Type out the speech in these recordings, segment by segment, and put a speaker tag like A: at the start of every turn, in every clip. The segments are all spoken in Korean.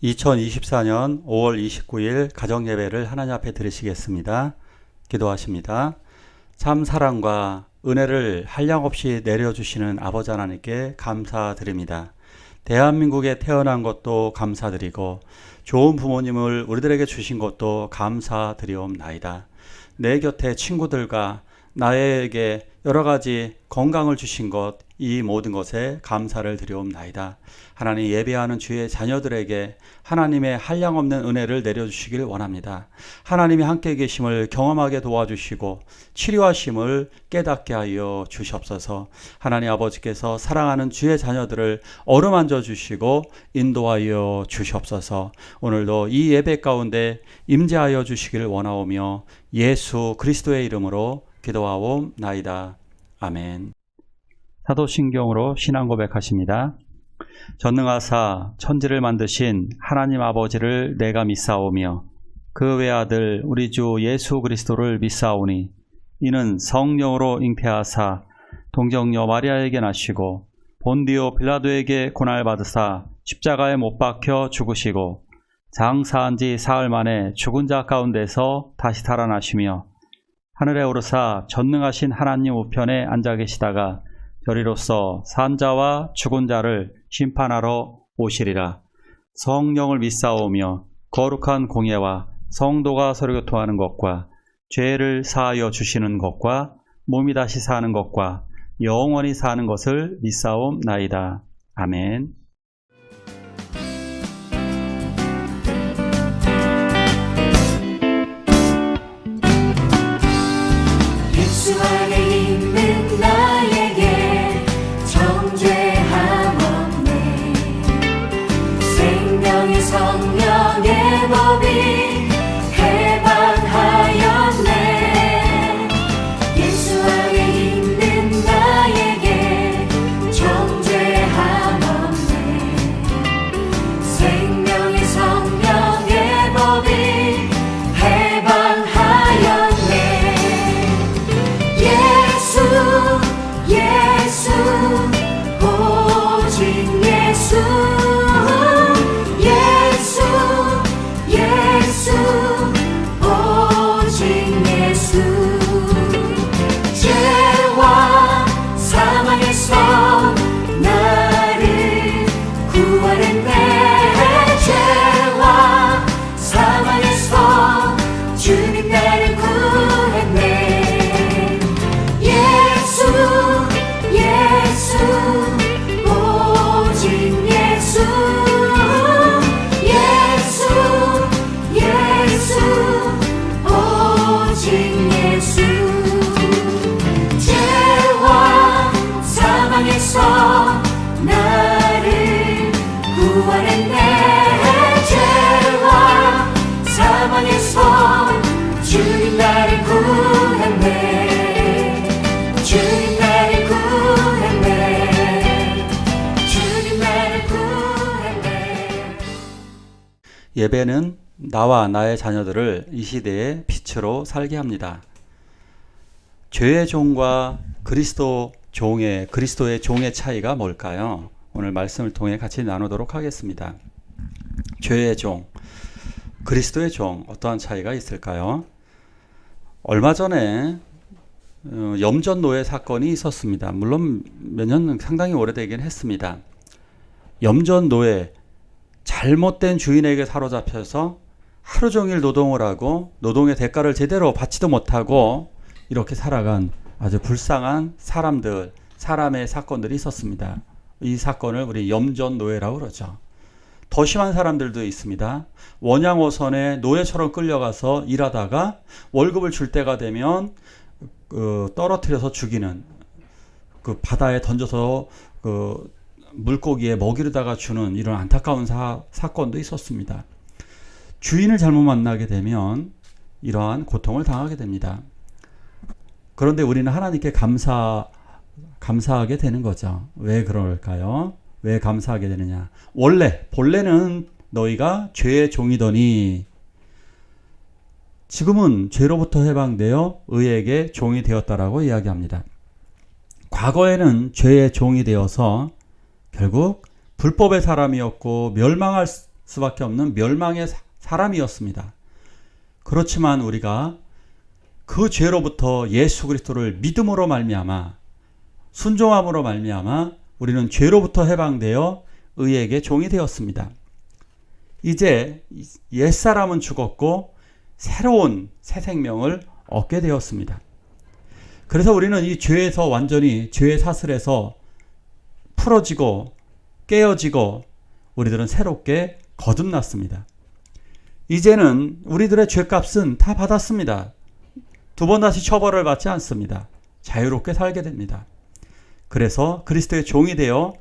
A: 2024년 5월 29일 가정예배를 하나님 앞에 드리시겠습니다. 기도하십니다. 참 사랑과 은혜를 한량없이 내려주시는 아버지 하나님께 감사드립니다. 대한민국에 태어난 것도 감사드리고 좋은 부모님을 우리들에게 주신 것도 감사드리옵나이다. 내 곁에 친구들과 나에게 여러 가지 건강을 주신 것, 이 모든 것에 감사를 드리옵나이다. 하나님, 예배하는 주의 자녀들에게 하나님의 한량없는 은혜를 내려주시길 원합니다. 하나님이 함께 계심을 경험하게 도와주시고 치료하심을 깨닫게 하여 주시옵소서. 하나님 아버지께서 사랑하는 주의 자녀들을 어루만져 주시고 인도하여 주시옵소서. 오늘도 이 예배 가운데 임재하여 주시길 원하오며 예수 그리스도의 이름으로 기도하옵나이다. 아멘. 사도신경으로 신앙 고백하십니다. 전능하사 천지를 만드신 하나님 아버지를 내가 믿사오며 그 외아들 우리 주 예수 그리스도를 믿사오니 이는 성령으로 잉태하사 동정녀 마리아에게 나시고 본디오 빌라도에게 고난받으사 십자가에 못 박혀 죽으시고 장사한 지 사흘 만에 죽은 자 가운데서 다시 살아나시며 하늘에 오르사 전능하신 하나님 우편에 앉아 계시다가 저리로서 산 자와 죽은 자를 심판하러 오시리라. 성령을 믿사오며 거룩한 공예와 성도가 서로 교통하는 것과 죄를 사하여 주시는 것과 몸이 다시 사는 것과 영원히 사는 것을 믿사옵나이다. 아멘.
B: 예수 안에 있는 나에게 정죄함 없네. 생명의 성령의 법이 해방하였네. 예수 안에 있는 나에게 정죄함 없네. 생명의 성령의 법이 해방하였네. 예수 오직 예수 예수 오직 예수 죄와 사망에서 나를 구하랬네. 죄와 사망에서 주님 나를 구했네. 예수 오직 예수 오직 예수 죄와 사망에서 나를 구하랬네. 죄와 사망에서 주님 나를 구했네. 주님 나를 구했네. 주님 나를 구했네.
A: 예배는 나와 나의 자녀들을 이 시대의 빛으로 살게 합니다. 죄의 종과 그리스도의 종의 차이가 뭘까요? 오늘 말씀을 통해 같이 나누도록 하겠습니다. 죄의 종, 그리스도의 종, 어떠한 차이가 있을까요? 얼마 전에 염전노예 사건이 있었습니다. 물론 몇 년 상당히 오래되긴 했습니다. 염전노예, 잘못된 주인에게 사로잡혀서 하루 종일 노동을 하고 노동의 대가를 제대로 받지도 못하고 이렇게 살아간 아주 불쌍한 사람의 사건들이 있었습니다. 이 사건을 우리 염전노예라고 그러죠. 더 심한 사람들도 있습니다. 원양어선에 노예처럼 끌려가서 일하다가 월급을 줄 때가 되면 떨어뜨려서 죽이는, 바다에 던져서 물고기에 먹이로다가 주는 이런 안타까운 사건도 있었습니다. 주인을 잘못 만나게 되면 이러한 고통을 당하게 됩니다. 그런데 우리는 하나님께 감사하게 되는 거죠. 왜 그럴까요? 왜 감사하게 되느냐? 본래는 너희가 죄의 종이더니 지금은 죄로부터 해방되어 의에게 종이 되었다라고 이야기합니다. 과거에는 죄의 종이 되어서 결국 불법의 사람이었고 멸망할 수밖에 없는 멸망의 사람이었습니다. 그렇지만 우리가 그 죄로부터 예수 그리스도를 믿음으로 말미암아 순종함으로 말미암아 우리는 죄로부터 해방되어 의에게 종이 되었습니다. 이제 옛사람은 죽었고 새로운 새 생명을 얻게 되었습니다. 그래서 우리는 이 죄에서 완전히 죄의 사슬에서 풀어지고 깨어지고 우리들은 새롭게 거듭났습니다. 이제는 우리들의 죄값은 다 받았습니다. 두 번 다시 처벌을 받지 않습니다. 자유롭게 살게 됩니다. 그래서 그리스도의 종이 되어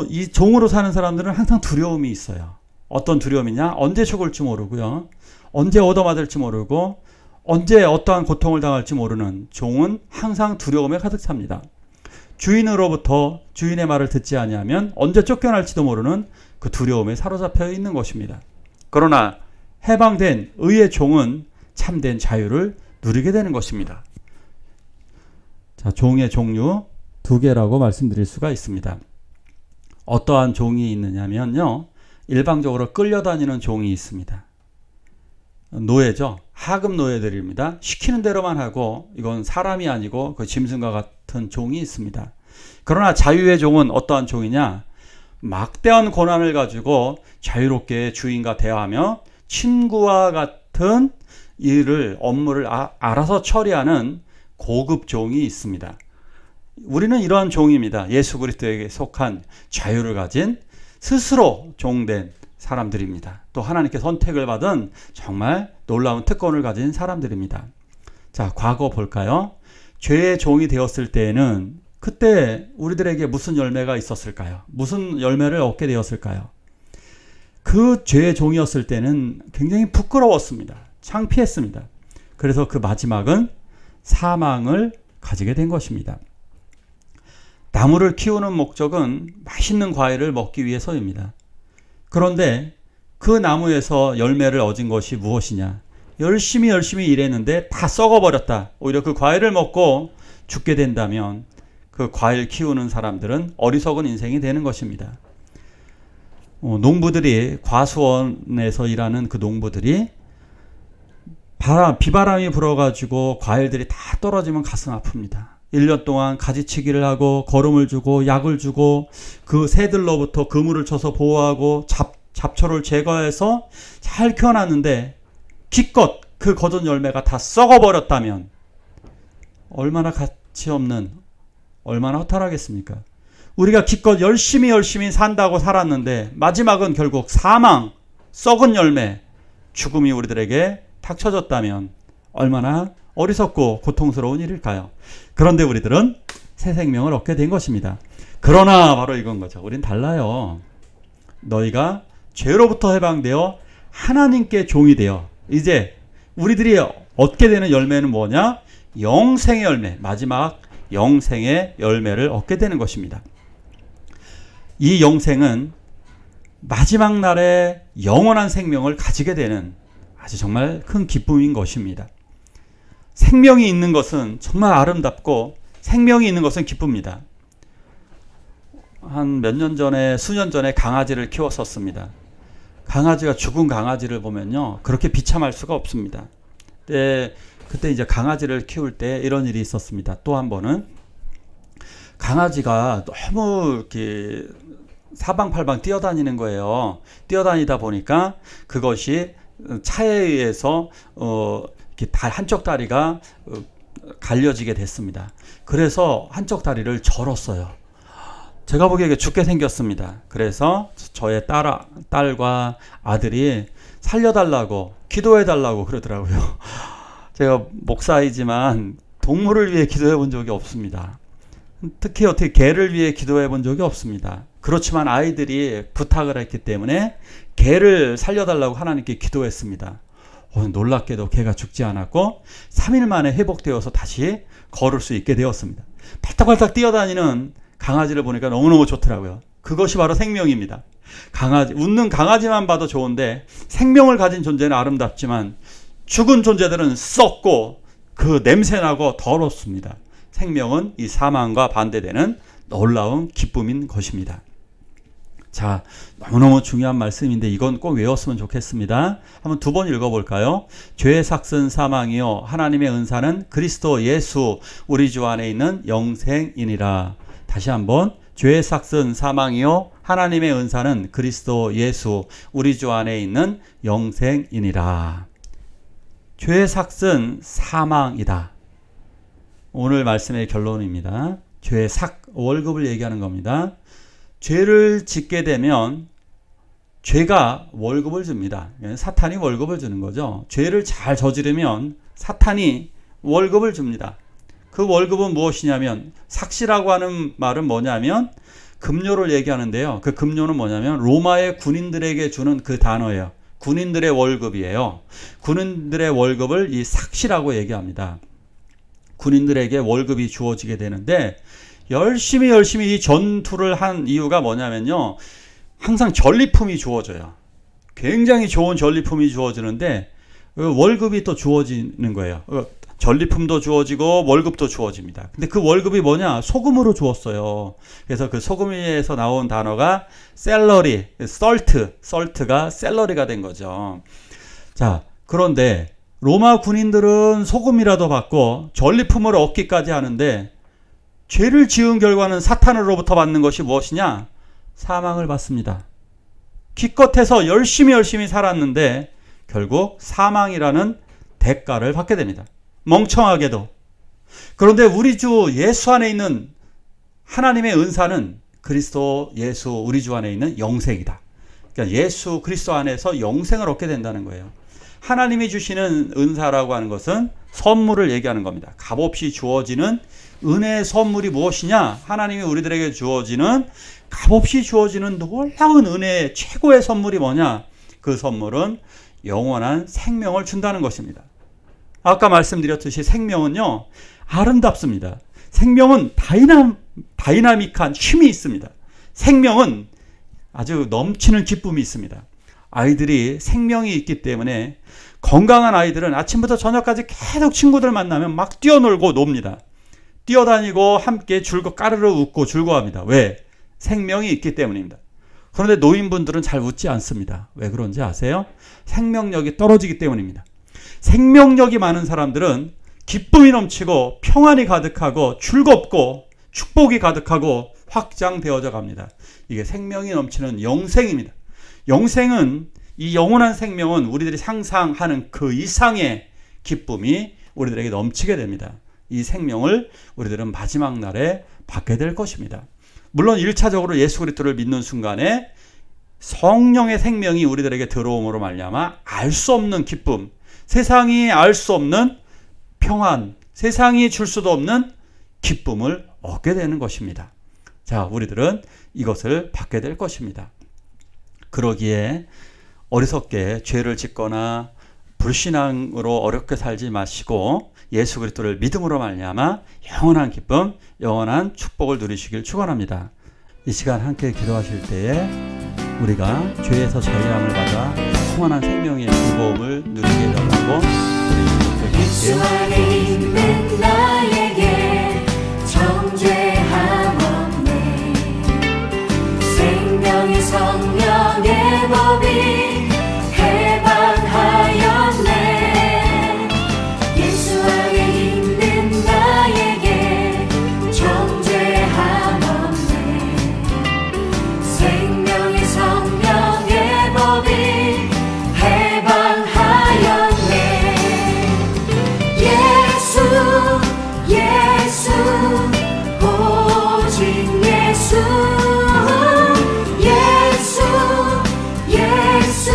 A: 이 종으로 사는 사람들은 항상 두려움이 있어요. 어떤 두려움이냐? 언제 죽을지 모르고요. 언제 얻어맞을지 모르고 언제 어떠한 고통을 당할지 모르는 종은 항상 두려움에 가득 찹니다. 주인으로부터 주인의 말을 듣지 아니하면 언제 쫓겨날지도 모르는 그 두려움에 사로잡혀 있는 것입니다. 그러나 해방된 의의 종은 참된 자유를 누리게 되는 것입니다. 자, 종의 종류 두 개라고 말씀드릴 수가 있습니다. 어떠한 종이 있느냐면요. 일방적으로 끌려다니는 종이 있습니다. 노예죠. 하급 노예들입니다. 시키는 대로만 하고 이건 사람이 아니고 그 짐승과 같은 종이 있습니다. 그러나 자유의 종은 어떠한 종이냐? 막대한 권한을 가지고 자유롭게 주인과 대화하며 친구와 같은 업무를 알아서 처리하는 고급 종이 있습니다. 우리는 이러한 종입니다. 예수 그리스도에게 속한 자유를 가진 스스로 종된 사람들입니다. 또 하나님께 선택을 받은 정말 놀라운 특권을 가진 사람들입니다. 자, 과거 볼까요? 죄의 종이 되었을 때에는 그때 우리들에게 무슨 열매가 있었을까요? 무슨 열매를 얻게 되었을까요? 그 죄의 종이었을 때는 굉장히 부끄러웠습니다. 창피했습니다. 그래서 그 마지막은 사망을 가지게 된 것입니다. 나무를 키우는 목적은 맛있는 과일을 먹기 위해서입니다. 그런데 그 나무에서 열매를 얻은 것이 무엇이냐? 열심히 일했는데 다 썩어버렸다. 오히려 그 과일을 먹고 죽게 된다면 그 과일 키우는 사람들은 어리석은 인생이 되는 것입니다. 농부들이 과수원에서 일하는 그 농부들이 비바람이 불어가지고 과일들이 다 떨어지면 가슴 아픕니다. 1년 동안 가지치기를 하고 거름을 주고 약을 주고 그 새들로부터 그물을 쳐서 보호하고 잡초를 제거해서 잘 키워놨는데 기껏 그 거둔 열매가 다 썩어버렸다면 얼마나 가치 없는, 얼마나 허탈하겠습니까? 우리가 기껏 열심히 산다고 살았는데 마지막은 결국 사망, 썩은 열매, 죽음이 우리들에게 닥쳐졌다면 얼마나 어리석고 고통스러운 일일까요? 그런데 우리들은 새 생명을 얻게 된 것입니다. 그러나 바로 이건 거죠. 우린 달라요. 너희가 죄로부터 해방되어 하나님께 종이 되어 이제 우리들이 얻게 되는 열매는 뭐냐? 영생의 열매, 마지막 영생의 열매를 얻게 되는 것입니다. 이 영생은 마지막 날에 영원한 생명을 가지게 되는 아주 정말 큰 기쁨인 것입니다. 생명이 있는 것은 정말 아름답고 생명이 있는 것은 기쁩니다. 한 몇 년 전에, 수년 전에 강아지를 키웠었습니다. 강아지가 죽은 강아지를 보면요, 그렇게 비참할 수가 없습니다. 그때 이제 강아지를 키울 때 이런 일이 있었습니다. 또 한 번은 강아지가 너무 이렇게 사방팔방 뛰어다니는 거예요. 뛰어다니다 보니까 그것이 차에 의해서 한쪽 다리가 갈려지게 됐습니다. 그래서 한쪽 다리를 절었어요. 제가 보기에 죽게 생겼습니다. 그래서 저의 딸과 아들이 살려달라고 기도해달라고 그러더라고요. 제가 목사이지만 동물을 위해 기도해 본 적이 없습니다. 특히 어떻게 개를 위해 기도해 본 적이 없습니다. 그렇지만 아이들이 부탁을 했기 때문에 개를 살려달라고 하나님께 기도했습니다. 놀랍게도 개가 죽지 않았고 3일 만에 회복되어서 다시 걸을 수 있게 되었습니다. 발딱발딱 뛰어다니는 강아지를 보니까 너무너무 좋더라고요. 그것이 바로 생명입니다. 웃는 강아지만 봐도 좋은데 생명을 가진 존재는 아름답지만 죽은 존재들은 썩고 그 냄새나고 더럽습니다. 생명은 이 사망과 반대되는 놀라운 기쁨인 것입니다. 자, 너무너무 중요한 말씀인데 이건 꼭 외웠으면 좋겠습니다. 한번 두 번 읽어볼까요? 죄의 삭은 사망이요 하나님의 은사는 그리스도 예수 우리 주 안에 있는 영생이니라. 다시 한번 죄의 삭은 사망이요 하나님의 은사는 그리스도 예수 우리 주 안에 있는 영생이니라. 죄의 삭은 사망이다. 오늘 말씀의 결론입니다. 죄의 삭, 월급을 얘기하는 겁니다. 죄를 짓게 되면 죄가 월급을 줍니다. 사탄이 월급을 주는 거죠. 죄를 잘 저지르면 사탄이 월급을 줍니다. 그 월급은 무엇이냐면, 삭시라고 하는 말은 뭐냐면 급료를 얘기하는데요. 그 급료는 뭐냐면 로마의 군인들에게 주는 그 단어예요. 군인들의 월급이에요. 군인들의 월급을 이 삭시라고 얘기합니다. 군인들에게 월급이 주어지게 되는데, 열심히 이 전투를 한 이유가 뭐냐면요, 항상 전리품이 주어져요. 굉장히 좋은 전리품이 주어지는데 월급이 또 주어지는 거예요. 전리품도 주어지고 월급도 주어집니다. 근데 그 월급이 뭐냐? 소금으로 주었어요. 그래서 그 소금에서 나온 단어가 셀러리, 썰트가 셀러리가 된 거죠. 자, 그런데 로마 군인들은 소금이라도 받고 전리품을 얻기까지 하는데, 죄를 지은 결과는 사탄으로부터 받는 것이 무엇이냐? 사망을 받습니다. 기껏해서 열심히 살았는데 결국 사망이라는 대가를 받게 됩니다. 멍청하게도. 그런데 우리 주 예수 안에 있는 하나님의 은사는 그리스도 예수 우리 주 안에 있는 영생이다. 그러니까 예수 그리스도 안에서 영생을 얻게 된다는 거예요. 하나님이 주시는 은사라고 하는 것은 선물을 얘기하는 겁니다. 값없이 주어지는 은혜의 선물이 무엇이냐? 하나님이 우리들에게 주어지는 값없이 주어지는 놀라운 은혜의 최고의 선물이 뭐냐? 그 선물은 영원한 생명을 준다는 것입니다. 아까 말씀드렸듯이 생명은요, 아름답습니다. 생명은 다이나믹한 힘이 있습니다. 생명은 아주 넘치는 기쁨이 있습니다. 아이들이 생명이 있기 때문에, 건강한 아이들은 아침부터 저녁까지 계속 친구들 만나면 막 뛰어놀고 놉니다. 뛰어다니고 함께 까르르 웃고 즐거워합니다. 왜? 생명이 있기 때문입니다. 그런데 노인분들은 잘 웃지 않습니다. 왜 그런지 아세요? 생명력이 떨어지기 때문입니다. 생명력이 많은 사람들은 기쁨이 넘치고 평안이 가득하고 즐겁고 축복이 가득하고 확장되어져 갑니다. 이게 생명이 넘치는 영생입니다. 영생은, 이 영원한 생명은 우리들이 상상하는 그 이상의 기쁨이 우리들에게 넘치게 됩니다. 이 생명을 우리들은 마지막 날에 받게 될 것입니다. 물론 1차적으로 예수 그리스도를 믿는 순간에 성령의 생명이 우리들에게 들어옴으로 말미암아 알 수 없는 기쁨, 세상이 알 수 없는 평안, 세상이 줄 수도 없는 기쁨을 얻게 되는 것입니다. 자, 우리들은 이것을 받게 될 것입니다. 그러기에 어리석게 죄를 짓거나 불신앙으로 어렵게 살지 마시고 예수 그리스도를 믿음으로 말미암아 영원한 기쁨, 영원한 축복을 누리시길 축원합니다. 이 시간 함께 기도하실 때에 우리가 죄에서 자유함을 받아 영원한 생명의 즐거움을 누리게 달라고
B: 예수 안에 있는 나에게 정죄함 없네. 생명의 성령의 법이 해방하였네. 예수 안에 있는 나에게 정죄함 없네. 생명의 성령의 법이 해방하였네. 예수 오직 예수 예수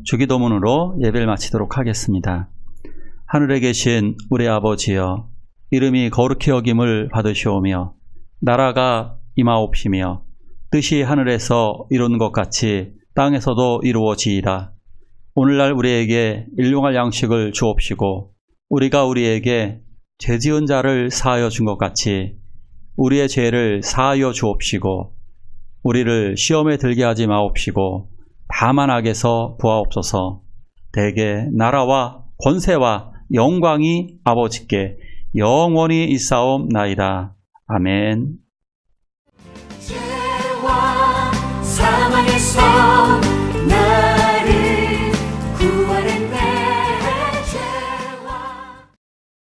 A: 주기도문으로 예배를 마치도록 하겠습니다. 하늘에 계신 우리 아버지여, 이름이 거룩히 여김을 받으시오며 나라가 임하옵시며 뜻이 하늘에서 이루는 것 같이 땅에서도 이루어지이다. 오늘날 우리에게 일용할 양식을 주옵시고 우리가 우리에게 죄지은 자를 사하여 준 것 같이 우리의 죄를 사하여 주옵시고 우리를 시험에 들게 하지 마옵시고 다만 악에서 구하옵소서. 대개 나라와 권세와 영광이 아버지께 영원히 있사옵나이다. 아멘.